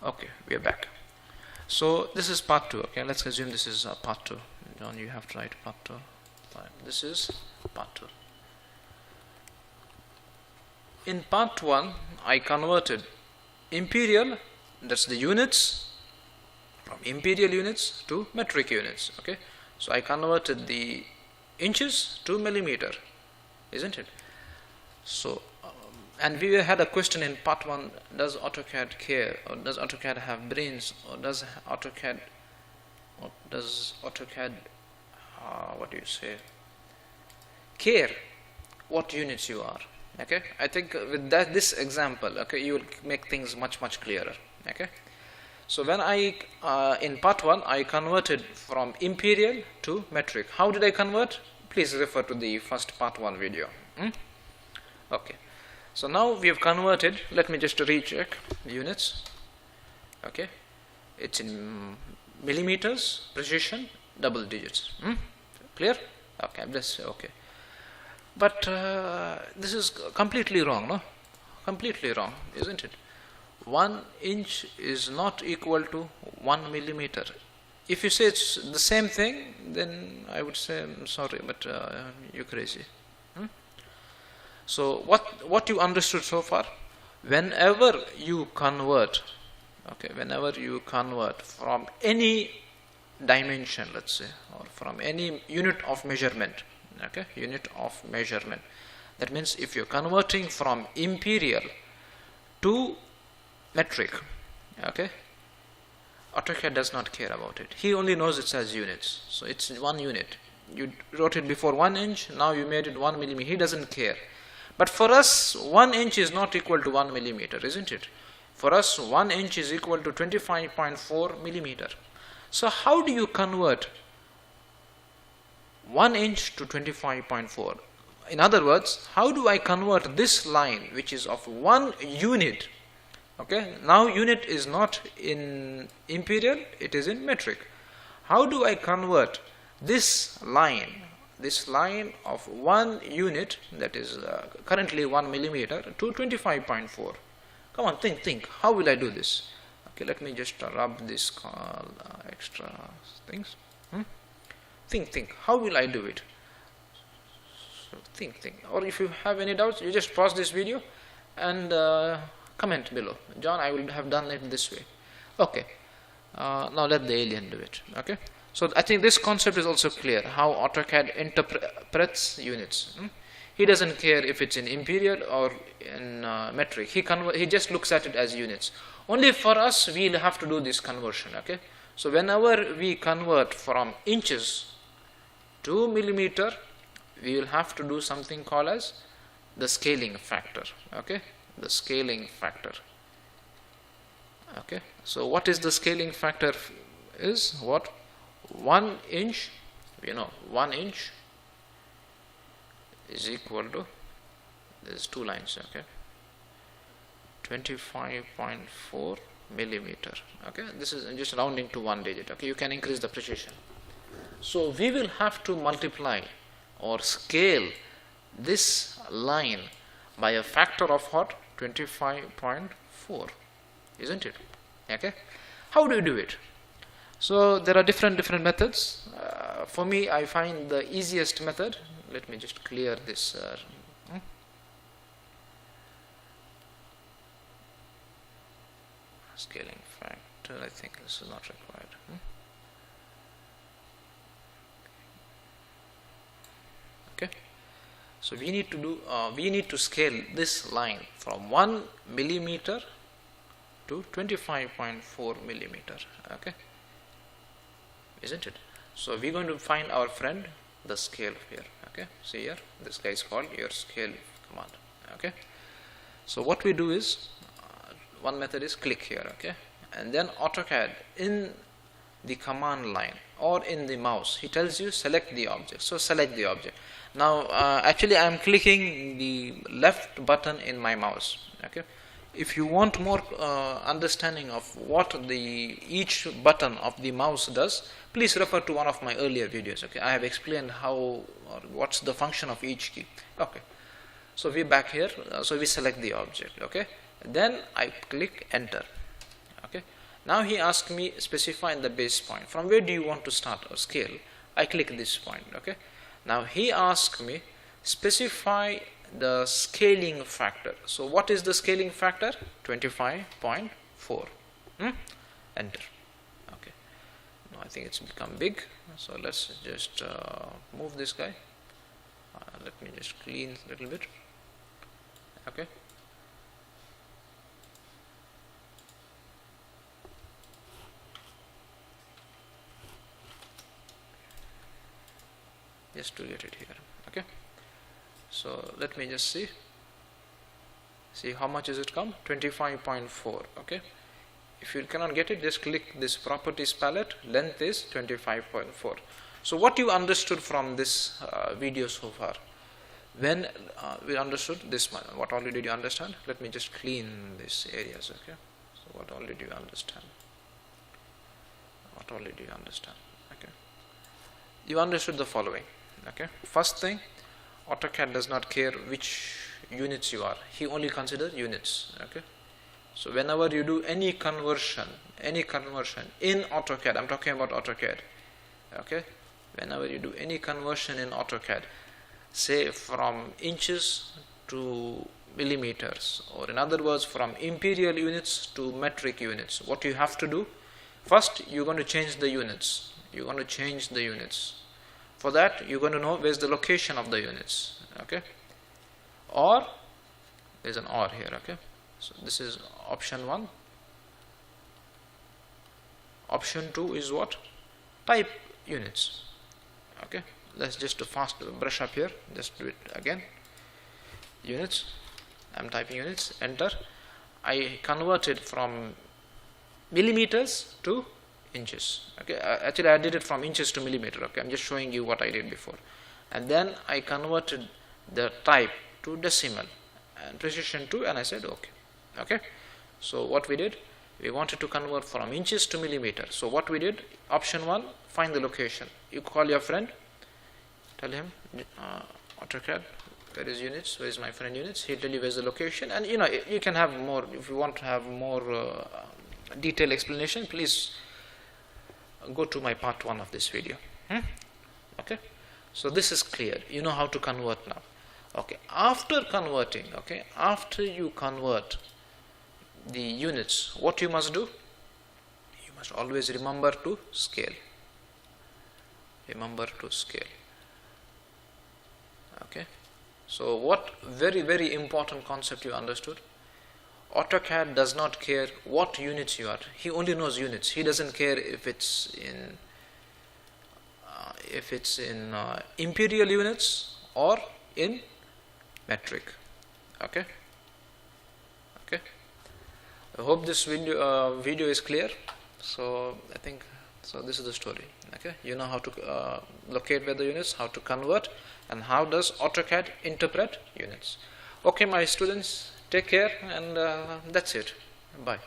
Okay, we are back. So this is part 2. Okay, let's assume this is part 2. John, you have to write part 2. Fine. This is part 2. In part 1, I converted imperial, that's the units, from imperial units to metric units. Okay, so I converted the inches to millimeter, isn't it? So and we had a question in part 1, does AutoCAD care, or does AutoCAD have brains, or does AutoCAD what do you say, care what units you are? Okay, I think with this example, okay, you will make things much clearer. Okay, so when I in part 1 I converted from imperial to metric. How did I convert? Please refer to the first part 1 video. Okay, so now we have converted. Let me just recheck units. Okay, it's in millimeters, precision, double digits. Clear? Okay, this okay. But this is completely wrong, no? Completely wrong, isn't it? 1 inch is not equal to 1 millimeter. If you say it's the same thing, then I would say I'm sorry, but you're crazy. So what you understood so far? Whenever you convert, okay, whenever you convert from any dimension, let's say, or from any unit of measurement, okay, unit of measurement. That means if you're converting from imperial to metric, okay, AutoCAD does not care about it. He only knows it as units. So it's 1 unit. You wrote it before 1 inch, now you made it 1 millimeter. He doesn't care. But for us, 1 inch is not equal to 1 millimeter, isn't it? For us, 1 inch is equal to 25.4 millimeter. So how do you convert 1 inch to 25.4? In other words, how do I convert this line, which is of 1 unit? Okay, now unit is not in imperial, it is in metric. How do I convert this line of 1 unit, that is currently 1 millimeter, to 25.4? Come on, think. How will I do this? Okay, let me just rub this extra things. Think. How will I do it? So think. Or if you have any doubts, you just pause this video and comment below. John, I will have done it this way. Okay. Now let the alien do it. Okay. So I think this concept is also clear, how AutoCAD interprets units. He doesn't care if it's in imperial or in metric. He just looks at it as units. Only for us, we'll have to do this conversion. Okay. So whenever we convert from inches to millimeter, we will have to do something called as the scaling factor. Okay. The scaling factor. Okay. So what is the scaling factor? Is what? 1 inch, 1 inch is equal to, there's 2 lines, okay, 25.4 millimeter. Okay, this is just rounding to 1 digit. Okay, you can increase the precision. So we will have to multiply or scale this line by a factor of what? 25.4, isn't it? Okay, how do you do it? So there are different methods. For me, I find the easiest method. Let me just clear this. Scaling factor. I think this is not required. Okay. So we need to do. We need to scale this line from 1 millimeter to 25.4 millimeter. Okay. Isn't it? So we're going to find our friend, the scale here. Okay, see here, this guy is called your scale command. Okay, so what we do is one method is click here. Okay, and then AutoCAD in the command line or in the mouse, he tells you select the object. So select the object. Now actually I am clicking the left button in my mouse. Okay, if you want more understanding of what each button of the mouse does, please refer to one of my earlier videos. Okay, I have explained how or what's the function of each key. Okay, so we're back here. So we select the object. Okay, then I click enter. Okay, Now he asked me specify the base point. From where do you want to start or scale? I click this point. Okay. Now he asked me specify the scaling factor. So what is the scaling factor? 25.4. Enter. Okay. Now I think it's become big. So let's just move this guy. Let me just clean a little bit. Okay. Just to get it here. Okay. So let me just see how much is it come. 25.4. okay. If you cannot get it, just click this properties palette. Length is 25.4. so what you understood from this video so far? When we understood this one, what all did you understand? Let me just clean these areas. Okay. So what all did you understand? Okay. You understood the following. Okay. First thing, AutoCAD does not care which units you are. He only considers units. Okay. So whenever you do any conversion in AutoCAD, I'm talking about AutoCAD. Okay. Whenever you do any conversion in AutoCAD, say from inches to millimeters, or in other words from imperial units to metric units, what you have to do, first you're going to change the units. For that, you're going to know where's the location of the units. Okay. Or there's an or here. Okay. So this is option 1. Option 2 is what? Type units. Okay. Let's just fast brush up here. Just do it again. Units. I'm typing units. Enter. I converted from millimeters to inches. Okay. Actually, I did it from inches to millimeter. Okay. I'm just showing you what I did before. And then I converted the type to decimal and precision to, and I said okay. Okay. So what we did, we wanted to convert from inches to millimeter. So what we did, option 1, find the location. You call your friend, tell him AutoCAD, where is units, where is my friend units. He'll tell you where's the location, and you can have more. If you want to have more detailed explanation, please go to my part 1 of this video. Okay. So this is clear. You know how to convert now. Okay. After converting, okay, after you convert the units, what you must do? You must always remember to scale. Okay. So what very important concept you understood? AutoCAD does not care what units you are. He only knows units. He doesn't care if it's in imperial units or in metric. Okay. I hope this video is clear. So I think this is the story. Okay. You know how to locate where the units, how to convert, and how does AutoCAD interpret units. Okay, my students, take care, and that's it. Bye.